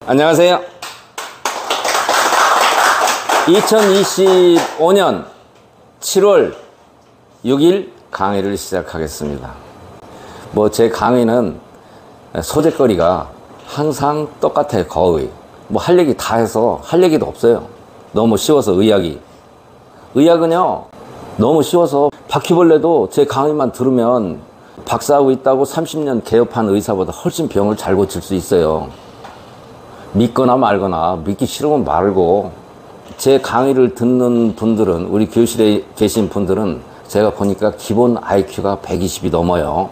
안녕하세요. 2025년 7월 6일 강의를 시작하겠습니다. 제 강의는 소재거리가 항상 똑같아요. 거의 할 얘기 다 해서 할 얘기도 없어요. 너무 쉬워서 의학은요 너무 쉬워서 바퀴벌레도 제 강의만 들으면 박사하고 있다고 30년 개업한 의사보다 훨씬 병을 잘 고칠 수 있어요. 믿거나 말거나, 믿기 싫으면 말고. 제 강의를 듣는 분들은, 우리 교실에 계신 분들은 제가 보니까 기본 IQ가 120이 넘어요.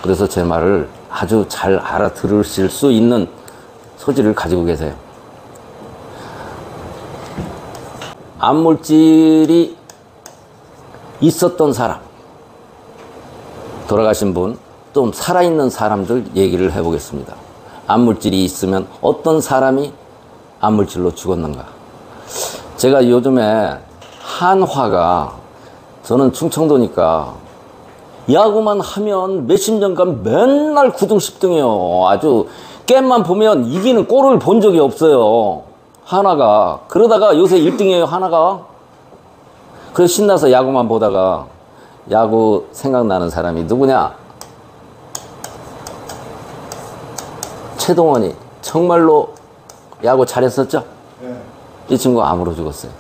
그래서 제 말을 아주 잘 알아들으실 수 있는 소질을 가지고 계세요. 암물질이 있었던 사람, 돌아가신 분, 또 살아있는 사람들 얘기를 해보겠습니다. 암물질이 있으면 어떤 사람이 암물질로 죽었는가. 제가 요즘에 한화가, 저는 충청도니까 야구만 하면 몇십 년간 맨날 9등 10등이에요. 아주 게임만 보면 이기는 골을 본 적이 없어요. 한화가. 그러다가 요새 1등이에요 한화가. 그래서 신나서 야구만 보다가, 야구 생각나는 사람이 누구냐? 최동원이 정말로 야구 잘했었죠? 네. 이 친구 암으로 죽었어요.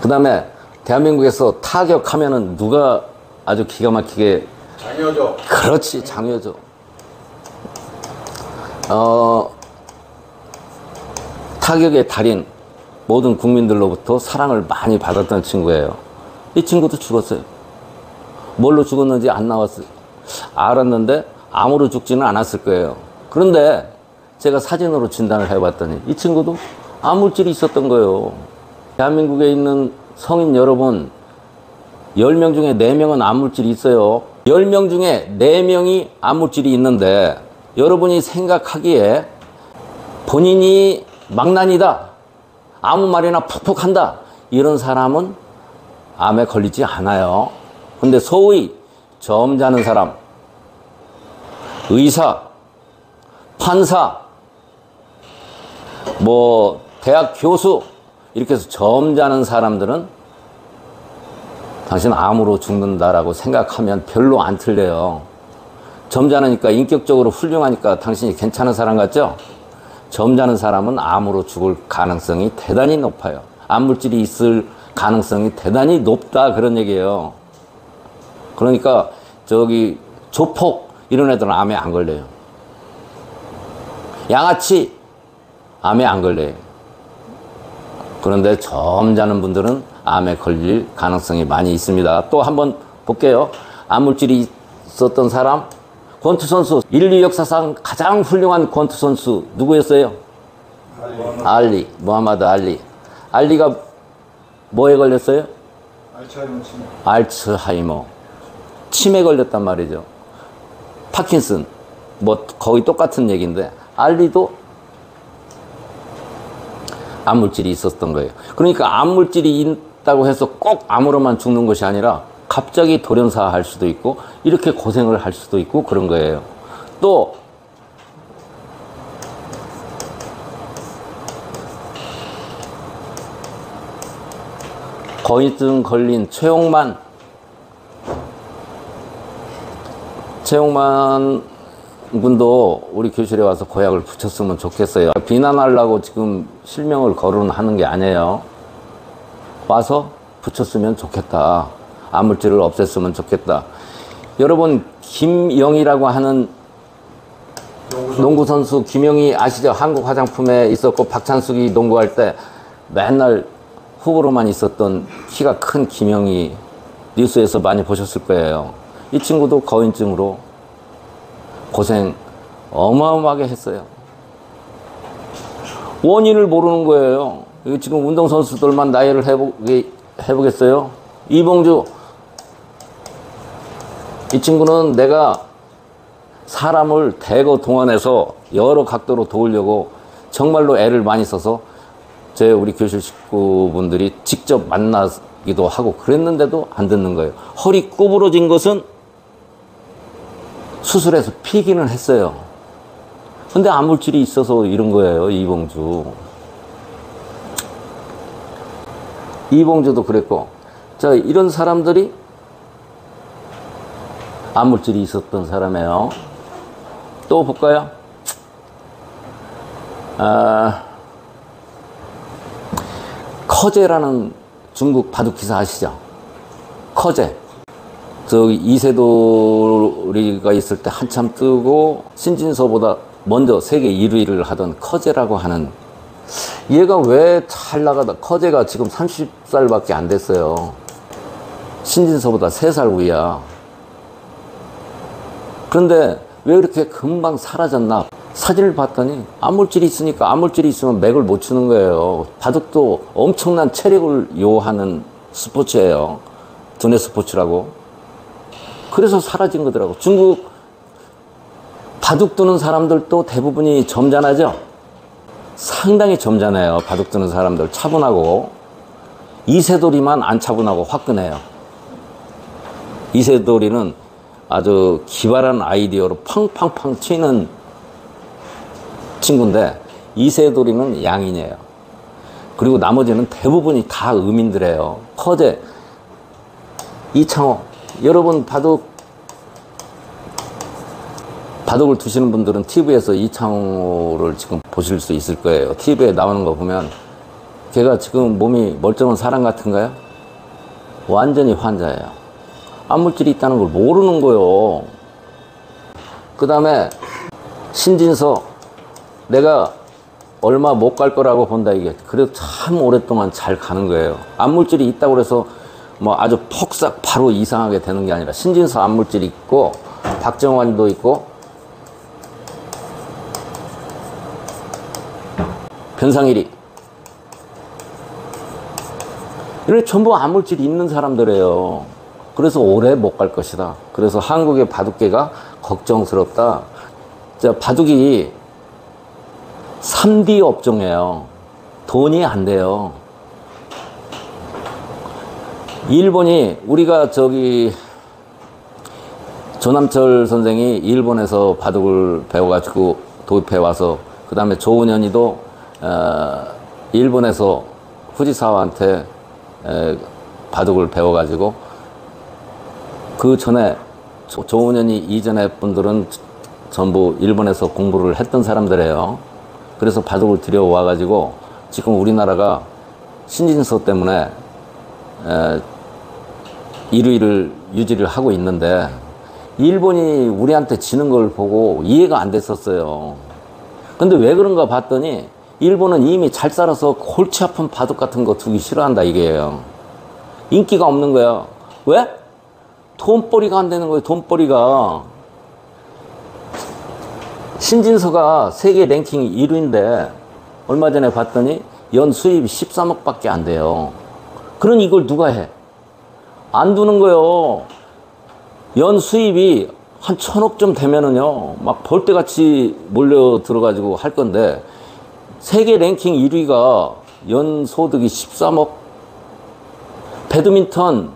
그 다음에 대한민국에서 타격하면은 누가 아주 기가 막히게. 장효조. 그렇지, 장효조. 타격의 달인, 모든 국민들로부터 사랑을 많이 받았던 친구예요. 이 친구도 죽었어요. 뭘로 죽었는지 안 나왔어요. 알았는데 암으로 죽지는 않았을 거예요. 그런데 제가 사진으로 진단을 해봤더니 이 친구도 암물질이 있었던 거예요. 대한민국에 있는 성인 여러분, 10명 중에 4명은 암물질이 있어요. 10명 중에 4명이 암물질이 있는데, 여러분이 생각하기에 본인이 망난이다, 아무 말이나 푹푹 한다, 이런 사람은 암에 걸리지 않아요. 근데 소위 점잖은 사람, 의사, 판사, 대학 교수, 이렇게 해서 점잖은 사람들은 당신 암으로 죽는다라고 생각하면 별로 안 틀려요. 점잖으니까, 인격적으로 훌륭하니까 당신이 괜찮은 사람 같죠? 점잖은 사람은 암으로 죽을 가능성이 대단히 높아요. 암물질이 있을 가능성이 대단히 높다, 그런 얘기예요. 그러니까 조폭 이런 애들은 암에 안 걸려요. 양아치 암에 안 걸려요. 그런데 점잖은 분들은 암에 걸릴 가능성이 많이 있습니다. 또 한번 볼게요. 암물질이 있었던 사람, 권투 선수, 인류 역사상 가장 훌륭한 권투 선수 누구였어요? 알리, 무하마드 알리. 알리가 뭐에 걸렸어요? 알츠하이머. 치매 걸렸단 말이죠. 파킨슨, 거의 똑같은 얘기인데, 알리도 암물질이 있었던 거예요. 그러니까 암물질이 있다고 해서 꼭 암으로만 죽는 것이 아니라 갑자기 돌연사 할 수도 있고, 이렇게 고생을 할 수도 있고, 그런 거예요. 또 거인증 걸린 최홍만 군도 우리 교실에 와서 고약을 붙였으면 좋겠어요. 비난하려고 지금 실명을 거론하는 게 아니에요. 와서 붙였으면 좋겠다. 암물질을 없앴으면 좋겠다. 여러분, 김영희라고 하는 농구선수, 김영희 아시죠? 한국 화장품에 있었고, 박찬숙이 농구할 때 맨날 후보로만 있었던 키가 큰 김영희, 뉴스에서 많이 보셨을 거예요. 이 친구도 거인증으로 고생 어마어마하게 했어요. 원인을 모르는 거예요. 이거 지금 운동선수들만 나이를 해보겠어요? 이봉주, 이 친구는 내가 사람을 대거 동원해서 여러 각도로 도우려고 정말로 애를 많이 써서 우리 교실 식구분들이 직접 만나기도 하고 그랬는데도 안 듣는 거예요. 허리 구부러진 것은 수술해서 피기는 했어요. 근데 암물질이 있어서 이런 거예요, 이봉주. 이봉주도 그랬고. 자, 이런 사람들이 암물질이 있었던 사람이에요. 또 볼까요? 커제라는 중국 바둑기사 아시죠? 커제. 저기 이세돌이가 있을 때 한참 뜨고 신진서보다 먼저 세계 1위를 하던 커제라고 하는, 얘가 왜 잘 나가다, 커제가 지금 30살밖에 안 됐어요. 신진서보다 3살 위야. 그런데 왜 이렇게 금방 사라졌나? 사진을 봤더니 암물질이 있으니까, 암물질이 있으면 맥을 못 추는 거예요. 바둑도 엄청난 체력을 요하는 스포츠예요. 두뇌 스포츠라고. 그래서 사라진 거더라고. 중국 바둑 두는 사람들도 대부분이 점잖하죠? 상당히 점잖아요. 바둑 두는 사람들 차분하고. 이세돌이만 안 차분하고 화끈해요. 이세돌이는 아주 기발한 아이디어로 팡팡팡 튀는 친구인데, 이세돌이는 양인이에요. 그리고 나머지는 대부분이 다 음인들이에요. 커제, 이창호. 여러분 바둑을 두시는 분들은 TV에서 이창호를 지금 보실 수 있을 거예요. TV에 나오는 거 보면 걔가 지금 몸이 멀쩡한 사람 같은가요? 완전히 환자예요. 암물질이 있다는 걸 모르는 거예요. 그 다음에 신진서, 내가 얼마 못 갈 거라고 본다 이게. 그래도 참 오랫동안 잘 가는 거예요. 암물질이 있다고 그래서 뭐 아주 폭삭 바로 이상하게 되는 게 아니라, 신진서 암물질이 있고, 박정환도 있고, 변상일이, 이런 전부 암물질이 있는 사람들이에요. 그래서 오래 못 갈 것이다. 그래서 한국의 바둑계가 걱정스럽다. 자, 바둑이 3D 업종이에요. 돈이 안 돼요. 일본이, 우리가 저기 조남철 선생이 일본에서 바둑을 배워가지고 도입해 와서, 그 다음에 조은현이도 일본에서 후지사와한테 바둑을 배워가지고, 그 전에 조은현이 이전의 분들은 전부 일본에서 공부를 했던 사람들이에요. 그래서 바둑을 들여와가지고 지금 우리나라가 신진서 때문에 1위를 유지를 하고 있는데, 일본이 우리한테 지는 걸 보고 이해가 안 됐었어요. 근데 왜 그런가 봤더니 일본은 이미 잘 살아서 골치 아픈 바둑 같은 거 두기 싫어한다 이게요. 인기가 없는 거야. 왜? 돈벌이가 안 되는 거예요. 돈벌이가. 신진서가 세계 랭킹 1위인데 얼마 전에 봤더니 연 수입이 13억밖에 안 돼요. 그러니 이걸 누가 해? 안 두는 거예요. 연 수입이 한 1,000억 좀 되면은요, 막 벌떼같이 몰려 들어가지고 할 건데, 세계 랭킹 1위가 연 소득이 13억. 배드민턴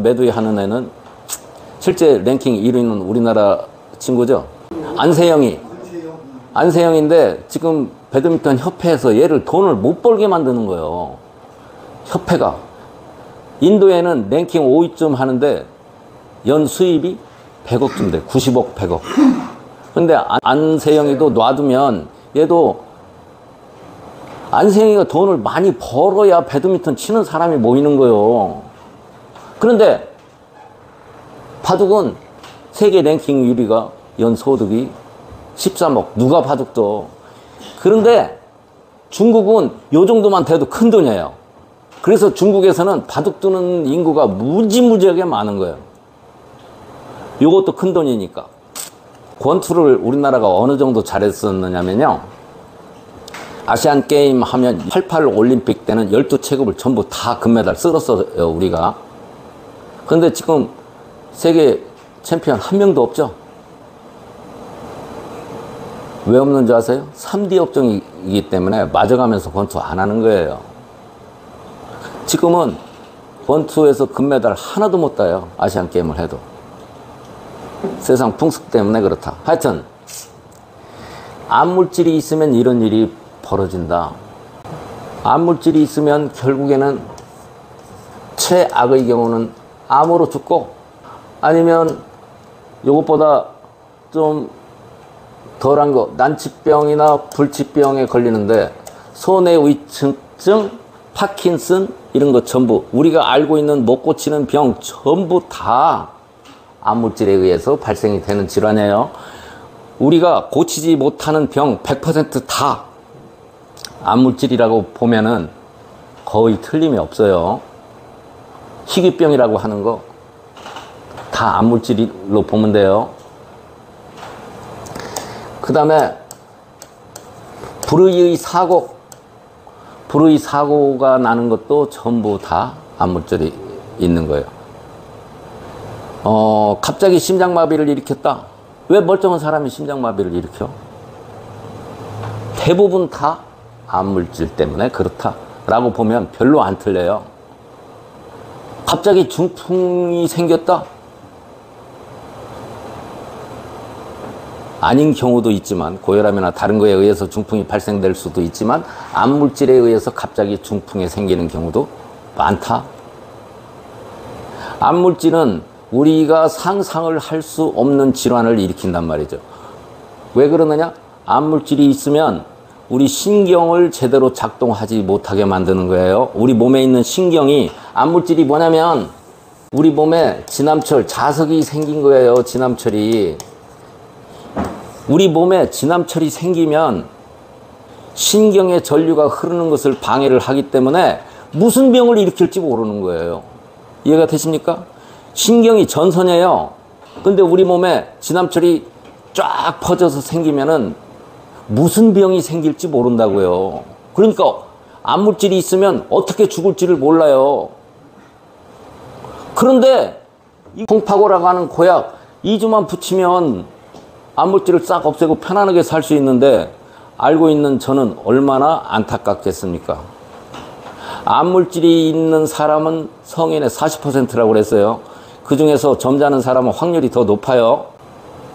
매도에 하는 애는, 실제 랭킹 1위는 우리나라 친구죠. 안세영인데 지금 배드민턴 협회에서 얘를 돈을 못 벌게 만드는 거예요. 협회가. 인도에는 랭킹 5위쯤 하는데 연 수입이 100억쯤 돼. 90억, 100억. 근데 안세영이도 놔두면, 얘도, 안세영이가 돈을 많이 벌어야 배드민턴 치는 사람이 모이는 거예요. 그런데 바둑은 세계 랭킹 1위가 연 소득이 13억. 누가 바둑도. 그런데 중국은 요 정도만 돼도 큰 돈이에요. 그래서 중국에서는 바둑 두는 인구가 무지무지하게 많은 거예요. 요것도 큰 돈이니까. 권투를 우리나라가 어느 정도 잘했었느냐면요, 아시안 게임 하면 88 올림픽 때는 12체급을 전부 다 금메달 쓸었어요, 우리가. 그런데 지금 세계 챔피언 한 명도 없죠. 왜 없는 줄 아세요? 3D 업종이기 때문에 맞아가면서 권투 안 하는 거예요. 지금은 권투에서 금메달 하나도 못 따요. 아시안 게임을 해도. 세상 풍습 때문에 그렇다. 하여튼 암물질이 있으면 이런 일이 벌어진다. 암물질이 있으면 결국에는 최악의 경우는 암으로 죽고, 아니면 요것보다 좀 덜한 거, 난치병이나 불치병에 걸리는데 손해위축증, 파킨슨 이런 거 전부, 우리가 알고 있는 못 고치는 병 전부 다 암물질에 의해서 발생이 되는 질환이에요. 우리가 고치지 못하는 병 100%다 암물질이라고 보면은 거의 틀림이 없어요. 희귀병이라고 하는 거 다 암물질로 보면 돼요. 그 다음에 불의 사고가 나는 것도 전부 다 암물질이 있는 거예요. 갑자기 심장마비를 일으켰다. 왜 멀쩡한 사람이 심장마비를 일으켜? 대부분 다 암물질 때문에 그렇다라고 보면 별로 안 틀려요. 갑자기 중풍이 생겼다. 아닌 경우도 있지만, 고혈압이나 다른 거에 의해서 중풍이 발생될 수도 있지만 암물질에 의해서 갑자기 중풍이 생기는 경우도 많다. 암물질은 우리가 상상을 할 수 없는 질환을 일으킨단 말이죠. 왜 그러느냐? 암물질이 있으면 우리 신경을 제대로 작동하지 못하게 만드는 거예요. 우리 몸에 있는 신경이, 암물질이 뭐냐면 우리 몸에 진암철, 자석이 생긴 거예요. 진암철이. 우리 몸에 진암철이 생기면 신경의 전류가 흐르는 것을 방해를 하기 때문에 무슨 병을 일으킬지 모르는 거예요. 이해가 되십니까? 신경이 전선이에요. 근데 우리 몸에 진암철이 쫙 퍼져서 생기면은 무슨 병이 생길지 모른다고요. 그러니까 암물질이 있으면 어떻게 죽을지를 몰라요. 그런데 이 콩파고라고 하는 고약 2주만 붙이면 암물질을 싹 없애고 편안하게 살 수 있는데, 알고 있는 저는 얼마나 안타깝겠습니까? 암물질이 있는 사람은 성인의 40%라고 그랬어요. 그 중에서 점잖은 사람은 확률이 더 높아요.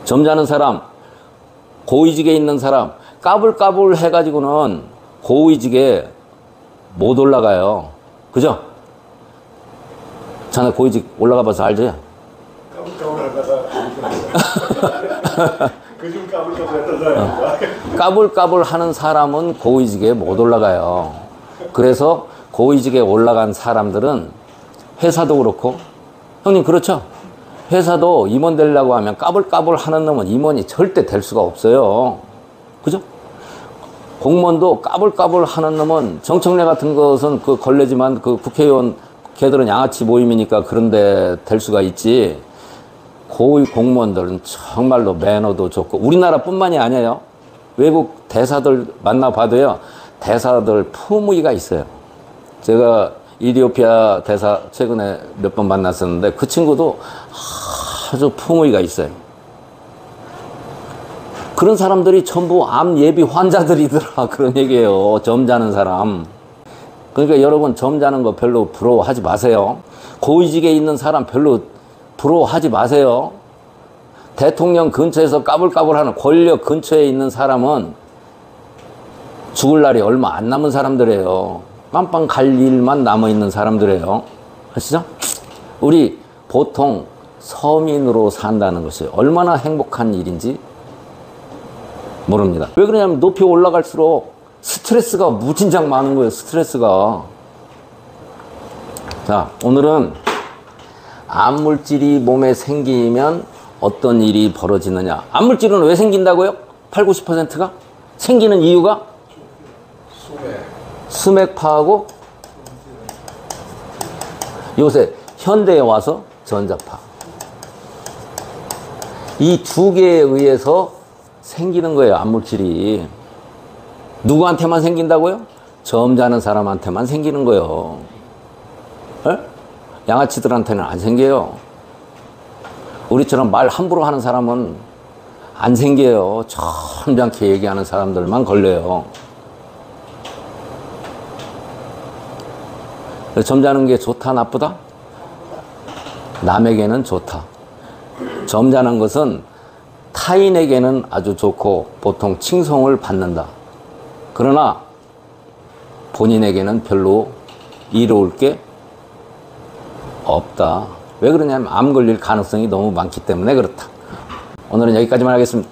점잖은 사람, 고위직에 있는 사람, 까불까불 해가지고는 고위직에 못 올라가요. 그죠? 자네 고위직 올라가 봐서 알지? 까불까불 하는 사람은 고위직에 못 올라가요. 그래서 고위직에 올라간 사람들은 회사도 그렇고, 형님 그렇죠? 회사도 임원 되려고 하면 까불까불 하는 놈은 임원이 절대 될 수가 없어요. 그죠? 공무원도 까불까불 하는 놈은, 정청래 같은 것은 그 걸레지만 그 국회의원 걔들은 양아치 모임이니까 그런데 될 수가 있지. 고위 공무원들은 정말로 매너도 좋고, 우리나라뿐만이 아니에요. 외국 대사들 만나봐도요, 대사들 품위가 있어요. 제가 이디오피아 대사 최근에 몇 번 만났었는데 그 친구도 아주 품위가 있어요. 그런 사람들이 전부 암 예비 환자들이더라. 그런 얘기예요. 점잖은 사람. 그러니까 여러분, 점잖은 거 별로 부러워하지 마세요. 고위직에 있는 사람 별로 부러워하지 마세요. 대통령 근처에서 까불까불하는, 권력 근처에 있는 사람은 죽을 날이 얼마 안 남은 사람들이에요. 깜빵 갈 일만 남아있는 사람들이에요. 아시죠? 우리 보통 서민으로 산다는 것이 얼마나 행복한 일인지 모릅니다. 왜 그러냐면 높이 올라갈수록 스트레스가 무진장 많은 거예요. 스트레스가. 자, 오늘은 암물질이 몸에 생기면 어떤 일이 벌어지느냐. 암물질은 왜 생긴다고요? 80, 90%가? 생기는 이유가? 수맥파하고 요새 현대에 와서 전자파. 이 두 개에 의해서 생기는 거예요. 암물질이. 누구한테만 생긴다고요? 점잖은 사람한테만 생기는 거예요. 에? 양아치들한테는 안 생겨요. 우리처럼 말 함부로 하는 사람은 안 생겨요. 점잖게 얘기하는 사람들만 걸려요. 점잖은 게 좋다, 나쁘다? 남에게는 좋다. 점잖은 것은 타인에게는 아주 좋고 보통 칭송을 받는다. 그러나 본인에게는 별로 이로울 게 없다. 왜 그러냐면 암 걸릴 가능성이 너무 많기 때문에 그렇다. 오늘은 여기까지만 하겠습니다.